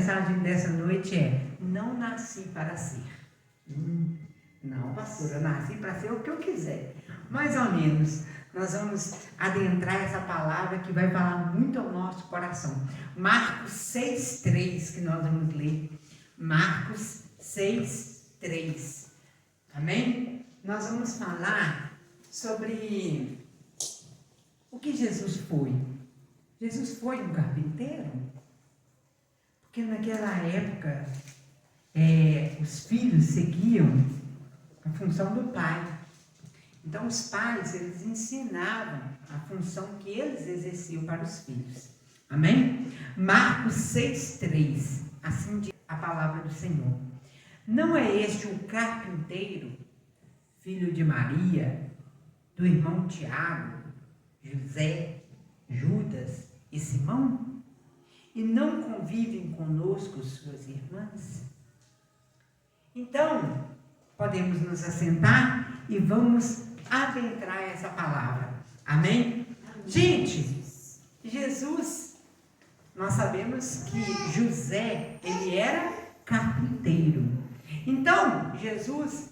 mensagem dessa noite é: não nasci para ser. Não, pastora, eu nasci para ser o que eu quiser. Mais ou menos. Nós vamos adentrar essa palavra que vai falar muito ao nosso coração. Marcos 6,3, que nós vamos ler. Marcos 6,3. Amém? Nós vamos falar sobre o que Jesus foi. Jesus foi um carpinteiro? Porque naquela época, os filhos seguiam a função do pai. Então, os pais, eles ensinavam a função que eles exerciam para os filhos. Amém? Marcos 6,3. Assim diz a palavra do Senhor. Não é este o carpinteiro, filho de Maria, do irmão Tiago, José, Judas e Simão? E não convivem conosco suas irmãs? Então, podemos nos assentar e vamos adentrar essa palavra. Amém? Gente, Jesus, nós sabemos que José, ele era carpinteiro. Então, Jesus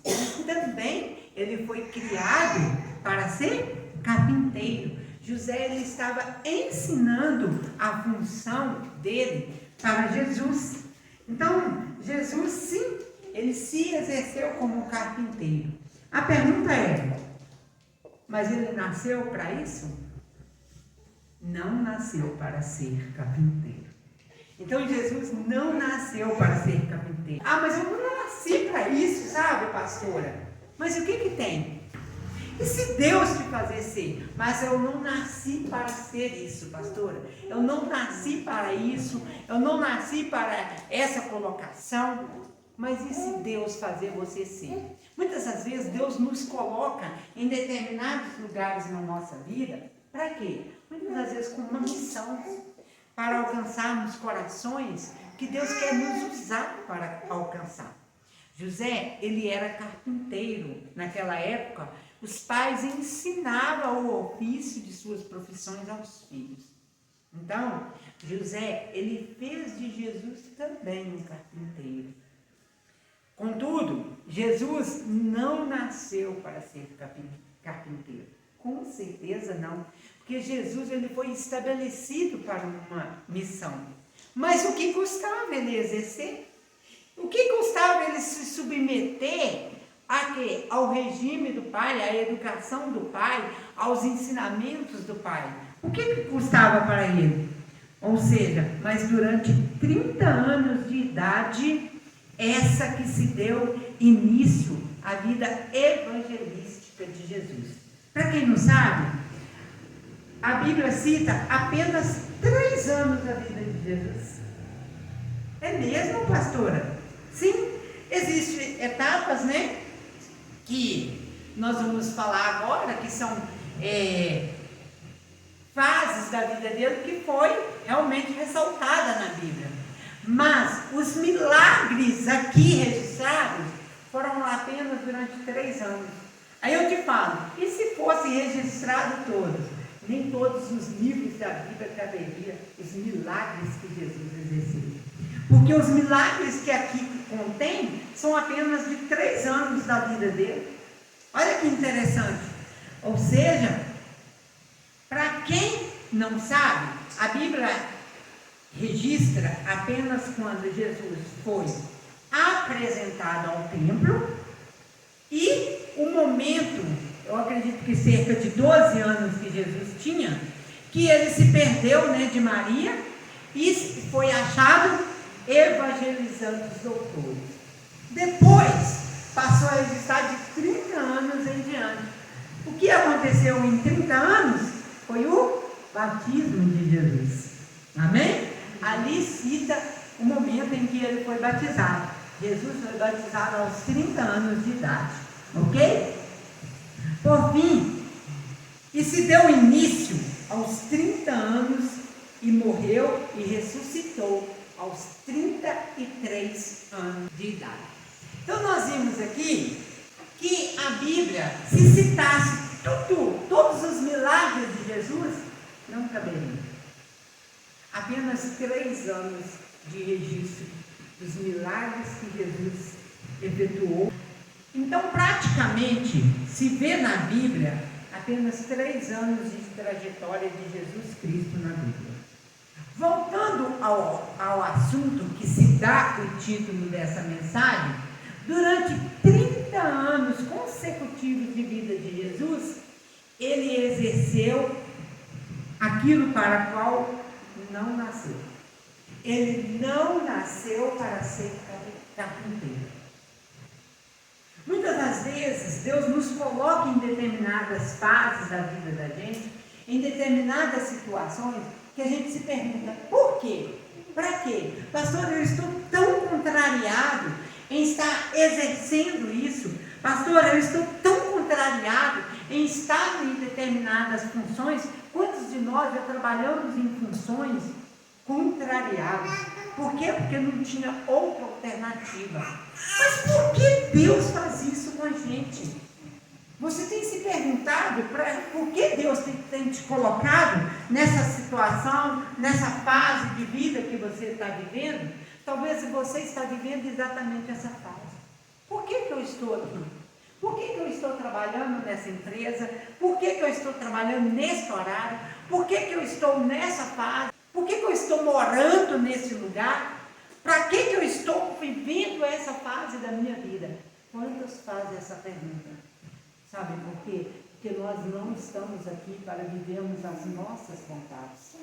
ele foi criado para ser carpinteiro. José, ele estava ensinando a função dele para Jesus. Então, Jesus, sim, ele se exerceu como carpinteiro. A pergunta é: mas ele nasceu para isso? Não nasceu para ser carpinteiro. Então, Jesus não nasceu para ser carpinteiro. Ah, mas eu não nasci para isso, sabe, pastora? Mas o que tem? E se Deus te fazer ser? Mas eu não nasci para ser isso, pastora. Eu não nasci para isso. Eu não nasci para essa colocação. Mas e se Deus fazer você ser? Muitas das vezes Deus nos coloca em determinados lugares na nossa vida. Para quê? Muitas das vezes com uma missão. Para alcançarmos corações que Deus quer nos usar para alcançar. José, ele era carpinteiro. Naquela época, os pais ensinavam o ofício de suas profissões aos filhos. Então, José, ele fez de Jesus também um carpinteiro. Contudo, Jesus não nasceu para ser carpinteiro. Com certeza não. Porque Jesus, ele foi estabelecido para uma missão. Mas o que custava ele exercer? O que custava ele se submeter ao regime do pai, à educação do pai, aos ensinamentos do pai? O que custava para ele? Ou seja, mas durante 30 anos de idade, essa que se deu início à vida evangelística de Jesus. Para quem não sabe, a Bíblia cita apenas 3 anos da vida de Jesus. É mesmo, pastora? Sim, existem etapas, né, que nós vamos falar agora, que são fases da vida dele que foi realmente ressaltada na Bíblia. Mas os milagres aqui registrados foram apenas durante 3 anos. Aí eu te falo, e se fosse registrado todos? Nem todos os livros da Bíblia caberiam os milagres que Jesus exerceu. Porque os milagres que aqui contém são apenas de 3 anos da vida dele. Olha que interessante. Ou seja, para quem não sabe, a Bíblia registra apenas quando Jesus foi apresentado ao templo e o momento, eu acredito que cerca de 12 anos que Jesus tinha, que ele se perdeu, né, de Maria e foi achado evangelizando os doutores. Depois passou a registrar de 30 anos em diante. O que aconteceu em 30 anos foi o batismo de Jesus. Amém? Ali cita o momento em que ele foi batizado. Jesus foi batizado aos 30 anos de idade. Ok? Por fim, e se deu início aos 30 anos e morreu e ressuscitou aos 33 anos de idade. Então nós vimos aqui que a Bíblia, se citasse todos os milagres de Jesus, não caberia. Apenas 3 anos de registro dos milagres que Jesus efetuou. Então, praticamente, se vê na Bíblia apenas 3 anos de trajetória de Jesus Cristo na Bíblia. Voltando ao assunto que se dá o título dessa mensagem, durante 30 anos consecutivos de vida de Jesus, ele exerceu aquilo para o qual não nasceu. Ele não nasceu para ser carpinteiro. Muitas das vezes, Deus nos coloca em determinadas fases da vida da gente, em determinadas situações, que a gente se pergunta, por quê? Para quê? Pastor, eu estou tão contrariado em estar exercendo isso. Pastor, eu estou tão contrariado em estar em determinadas funções. Quantos de nós já trabalhamos em funções contrariadas? Por quê? Porque não tinha outra alternativa. Mas por que Deus faz isso com a gente? Você tem se perguntado por que Deus tem te colocado nessa situação, nessa fase de vida que você está vivendo? Talvez você está vivendo exatamente essa fase. Por que eu estou aqui? Por que eu estou trabalhando nessa empresa? Por que eu estou trabalhando nesse horário? Por que eu estou nessa fase? Por que eu estou morando nesse lugar? Para que eu estou vivendo essa fase da minha vida? Quantos fazem essa pergunta? Sabe por quê? Porque nós não estamos aqui para vivermos as nossas vontades.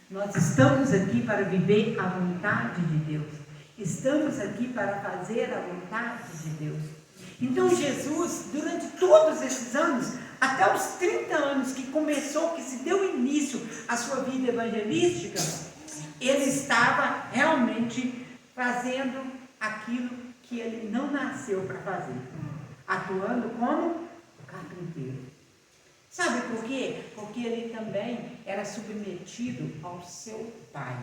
Nós estamos aqui para viver a vontade de Deus. Estamos aqui para fazer a vontade de Deus. Então Jesus, durante todos esses anos, até os 30 anos que começou, que se deu início à sua vida evangelística, ele estava realmente fazendo aquilo que ele não nasceu para fazer, atuando como carpinteiro. Sabe por quê? Porque ele também era submetido ao seu pai,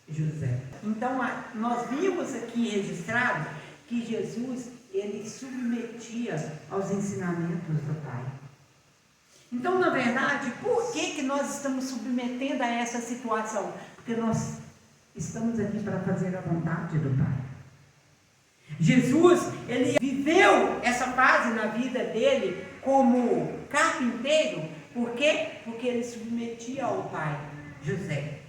José. Então, nós vimos aqui registrado que Jesus, ele submetia aos ensinamentos do pai. Então, na verdade, por que nós estamos submetendo a essa situação? Porque nós estamos aqui para fazer a vontade do pai. Jesus, ele viveu essa fase na vida dele como carpinteiro. Por quê? Porque ele submetia ao pai, José.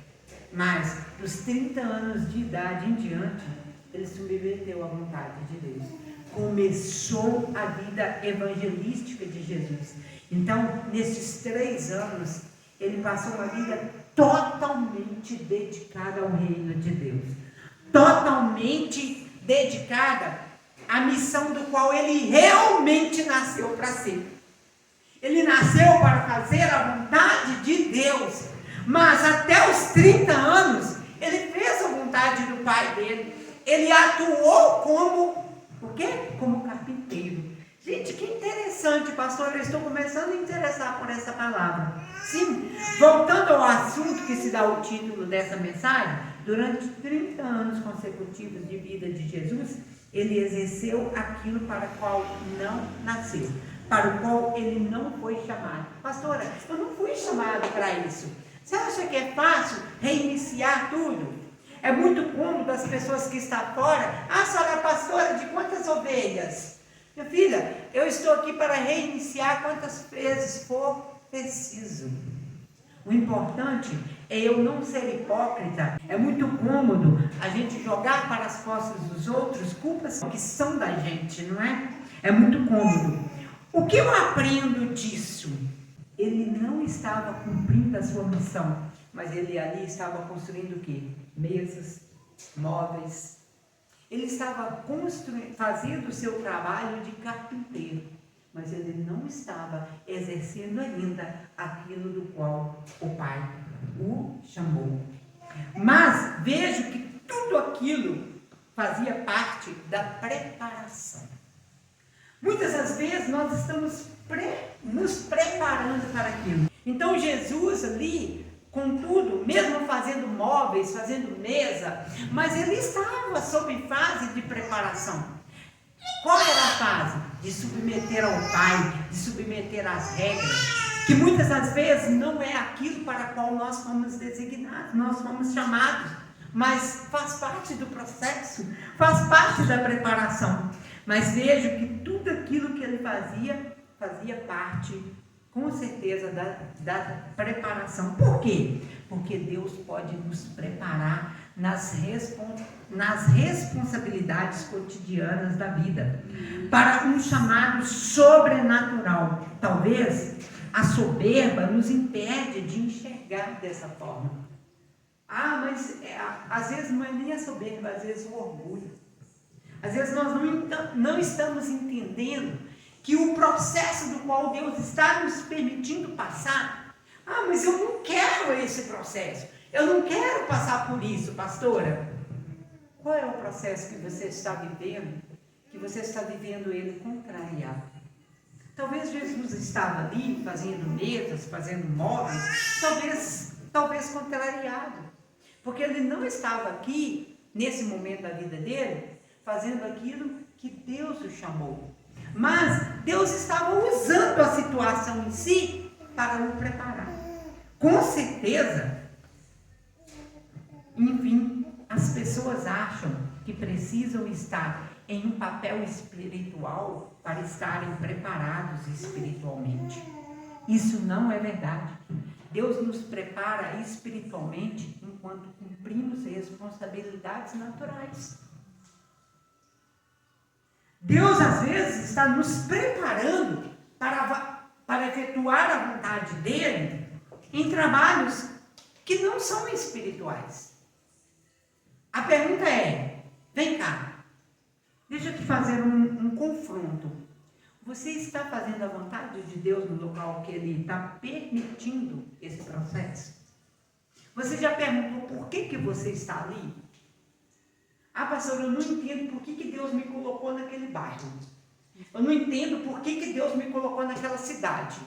Mas, dos 30 anos de idade em diante, ele submeteu à vontade de Deus. Começou a vida evangelística de Jesus. Então, nesses 3 anos, ele passou uma vida totalmente dedicada ao reino de Deus. Totalmente dedicada à missão do qual ele realmente nasceu para ser. Ele nasceu para fazer a vontade de Deus. Mas até os 30 anos, ele fez a vontade do pai dele. Ele atuou como, o quê? Como carpinteiro. Gente, que interessante, pastor, eu estou começando a interessar por essa palavra. Sim, voltando ao assunto que se dá o título dessa mensagem, durante 30 anos consecutivos de vida de Jesus, ele exerceu aquilo para o qual não nasceu, para o qual ele não foi chamado. Pastora, eu não fui chamado para isso. Você acha que é fácil reiniciar tudo? É muito cômodo as pessoas que estão fora. Ah, a senhora é pastora de quantas ovelhas? Minha filha, eu estou aqui para reiniciar quantas vezes for preciso. O importante é eu não ser hipócrita. É muito cômodo a gente jogar para as costas dos outros culpas que são da gente, não é? É muito cômodo. O que eu aprendo disso? Ele não estava cumprindo a sua missão, mas ele ali estava construindo o quê? Mesas, móveis. Ele estava fazendo o seu trabalho de carpinteiro, mas ele não estava exercendo ainda aquilo do qual o pai o chamou. Mas vejo que tudo aquilo fazia parte da preparação. Muitas das vezes nós estamos nos preparando para aquilo. Então Jesus ali, contudo, mesmo fazendo móveis, fazendo mesa, mas ele estava sob fase de preparação. Qual era a fase? De submeter ao Pai, de submeter às regras, que muitas das vezes não é aquilo para o qual nós fomos designados, nós fomos chamados. mas faz parte do processo, faz parte da preparação. Mas vejo que tudo aquilo que ele fazia parte, com certeza, da preparação. Por quê? Porque Deus pode nos preparar nas responsabilidades cotidianas da vida, para um chamado sobrenatural. Talvez a soberba nos impede de enxergar dessa forma. Mas às vezes não é nem a soberba, às vezes o orgulho. Às vezes nós não estamos entendendo que o processo do qual Deus está nos permitindo passar, mas eu não quero esse processo, eu não quero passar por isso, pastora. Qual é o processo que você está vivendo, que você está vivendo ele contrariado? Talvez Jesus estava ali fazendo mesas, fazendo móveis, talvez contrariado, porque ele não estava aqui, nesse momento da vida dele, fazendo aquilo que Deus o chamou. Mas Deus estava usando a situação em si para o preparar. Com certeza, enfim, as pessoas acham que precisam estar em um papel espiritual para estarem preparados espiritualmente. Isso não é verdade. Deus nos prepara espiritualmente enquanto cumprimos responsabilidades naturais. Deus, às vezes, está nos preparando para efetuar a vontade dele em trabalhos que não são espirituais. A pergunta é, vem cá, deixa eu te fazer um confronto. Você está fazendo a vontade de Deus no local que Ele está permitindo esse processo? Você já perguntou por que você está ali? Pastor, eu não entendo por que Deus me colocou naquele bairro. Eu não entendo por que Deus me colocou naquela cidade.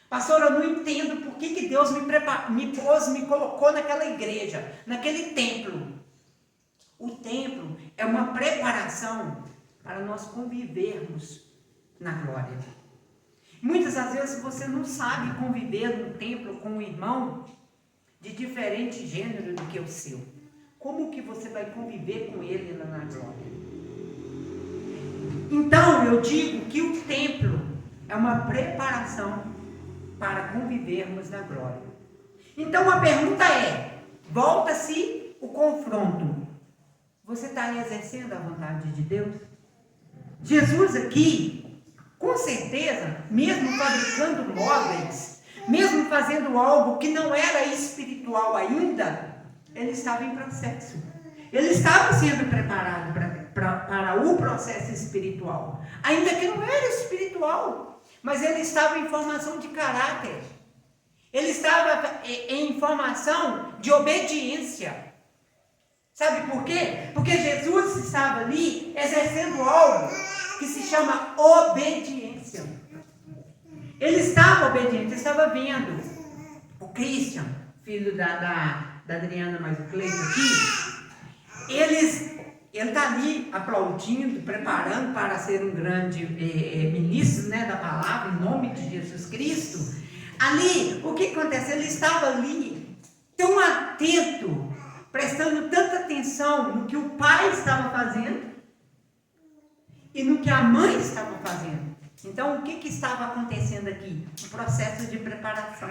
Pastor, eu não entendo por que Deus me colocou naquela igreja, naquele templo. O templo é uma preparação para nós convivermos na glória. Muitas das vezes você não sabe conviver no templo com um irmão de diferente gênero do que o seu. Como que você vai conviver com ele lá na glória? Então, eu digo que o templo é uma preparação para convivermos na glória. Então, a pergunta é, volta-se o confronto. Você está exercendo a vontade de Deus? Jesus aqui, com certeza, mesmo fabricando móveis, mesmo fazendo algo que não era espiritual ainda, ele estava em processo. Ele estava sendo preparado para o processo espiritual. Ainda que não era espiritual, mas ele estava em formação de caráter. Ele estava em formação de obediência. Sabe por quê? Porque Jesus estava ali exercendo algo que se chama obediência. Ele estava obediente, ele estava vendo o Christian, filho da Adriana, mais o Cleiton aqui, ele está ali aplaudindo, preparando para ser um grande ministro, da palavra, em nome de Jesus Cristo. Ali, o que acontece? Ele estava ali, tão atento, prestando tanta atenção no que o pai estava fazendo e no que a mãe estava fazendo. Então, o que estava acontecendo aqui? Um processo de preparação.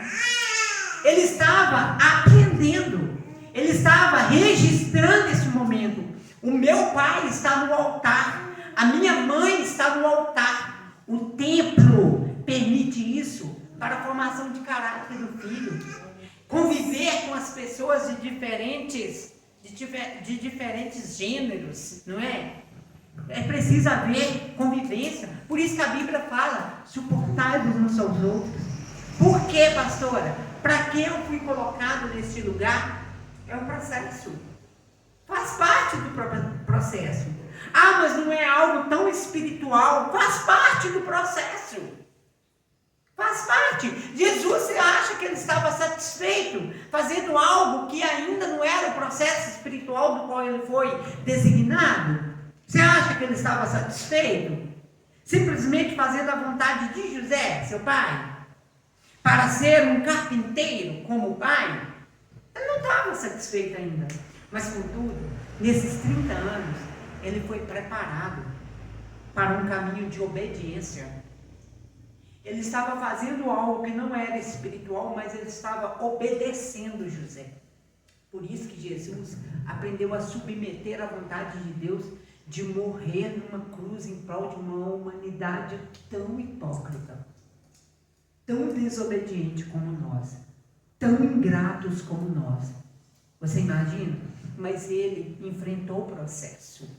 Ele estava aprendendo, ele estava registrando esse momento. O meu pai está no altar, a minha mãe está no altar. O templo permite isso para a formação de caráter do filho. Conviver com as pessoas de diferentes gêneros, não é? É preciso haver convivência. Por isso que a Bíblia fala, suportai-vos uns aos outros. Por quê, pastora? Para que eu fui colocado nesse lugar? É um processo. Faz parte do processo. Mas não é algo tão espiritual. Faz parte do processo. Faz parte. Jesus, você acha que ele estava satisfeito fazendo algo que ainda não era o processo espiritual do qual ele foi designado? Você acha que ele estava satisfeito? Simplesmente fazendo a vontade de José, seu pai? Para ser um carpinteiro como o pai? Ele não estava satisfeito ainda. Mas, contudo, nesses 30 anos, ele foi preparado para um caminho de obediência. Ele estava fazendo algo que não era espiritual, mas ele estava obedecendo José. Por isso que Jesus aprendeu a submeter à vontade de Deus de morrer numa cruz em prol de uma humanidade tão hipócrita, tão desobediente como nós, tão ingratos como nós. Você imagina? Mas ele enfrentou o processo.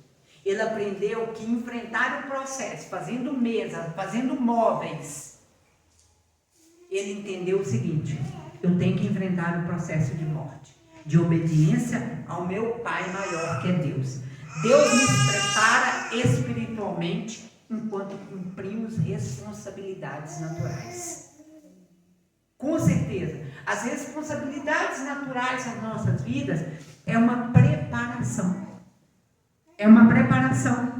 Ele aprendeu que enfrentar o processo, fazendo mesa, fazendo móveis, ele entendeu o seguinte: eu tenho que enfrentar o processo de morte, de obediência ao meu Pai maior, que é Deus. Deus nos prepara espiritualmente enquanto cumprimos responsabilidades naturais. Com certeza, as responsabilidades naturais das nossas vidas é uma preparação. É uma preparação.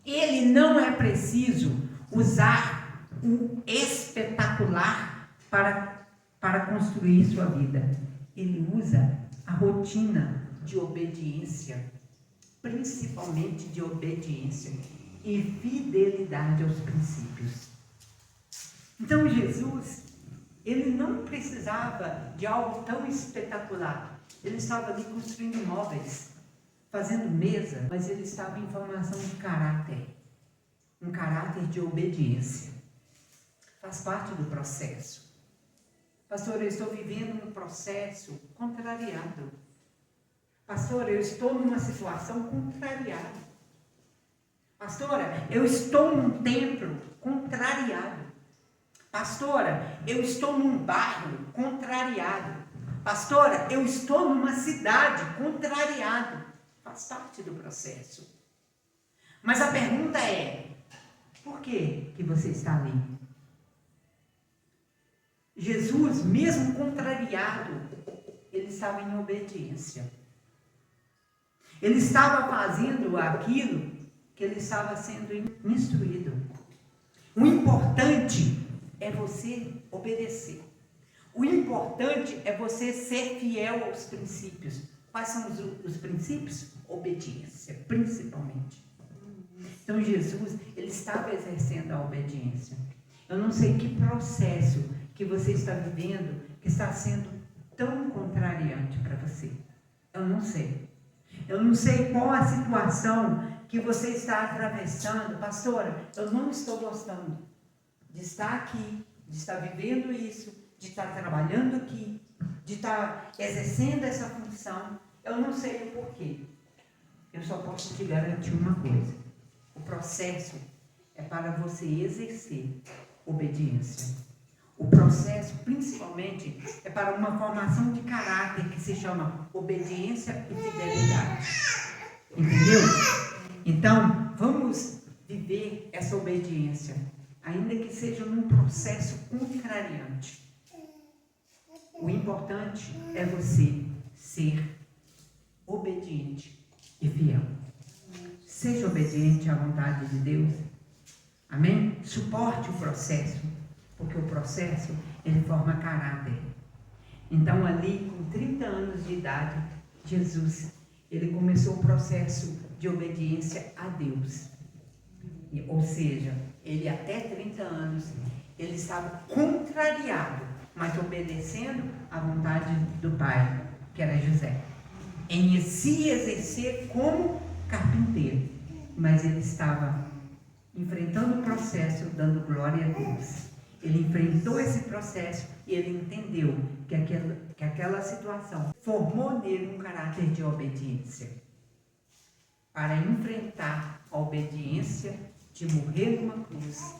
Ele não é preciso usar o espetacular para construir sua vida. Ele usa a rotina de obediência, principalmente de obediência e fidelidade aos princípios. Então Jesus, ele não precisava de algo tão espetacular. Ele estava ali construindo móveis, fazendo mesa, mas ele estava em formação de caráter, um caráter de obediência. Faz parte do processo. Pastor, eu estou vivendo um processo contrariado. Pastora, eu estou numa situação contrariada. Pastora, eu estou num templo contrariado. Pastora, eu estou num bairro contrariado. Pastora, eu estou numa cidade contrariado. Faz parte do processo. Mas a pergunta é: por que você está ali? Jesus, mesmo contrariado, ele estava em obediência. Ele estava fazendo aquilo que ele estava sendo instruído. O importante é você obedecer. O importante é você ser fiel aos princípios. Quais são os princípios? Obediência, principalmente. Então Jesus, ele estava exercendo a obediência. Eu não sei que processo que você está vivendo que está sendo tão contrariante para você. Eu não sei. Eu não sei qual a situação que você está atravessando. Pastora, eu não estou gostando de estar aqui, de estar vivendo isso, de estar trabalhando aqui, de estar exercendo essa função. Eu não sei o porquê. Eu só posso te garantir uma coisa: o processo é para você exercer obediência. O processo, principalmente, é para uma formação de caráter que se chama obediência e fidelidade. Entendeu? Então, vamos viver essa obediência, ainda que seja num processo contrariante. O importante é você ser obediente e fiel. Seja obediente à vontade de Deus. Amém? Suporte o processo, porque o processo, ele forma caráter. Então, ali, com 30 anos de idade, Jesus, ele começou o processo de obediência a Deus. Ou seja, ele até 30 anos, ele estava contrariado, mas obedecendo à vontade do pai, que era José, em se exercer como carpinteiro. Mas ele estava enfrentando o processo, dando glória a Deus. Ele enfrentou esse processo e ele entendeu que aquela situação formou nele um caráter de obediência. Para enfrentar a obediência de morrer numa cruz,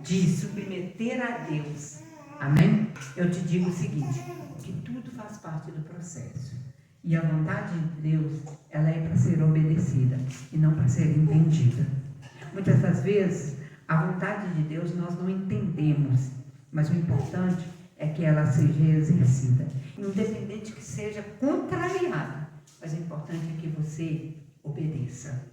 de submeter a Deus. Amém? Eu te digo o seguinte, que tudo faz parte do processo. E a vontade de Deus, ela é para ser obedecida e não para ser entendida. Muitas das vezes, a vontade de Deus nós não entendemos, mas o importante é que ela seja exercida. Independente que seja contrariada, mas o importante é que você obedeça.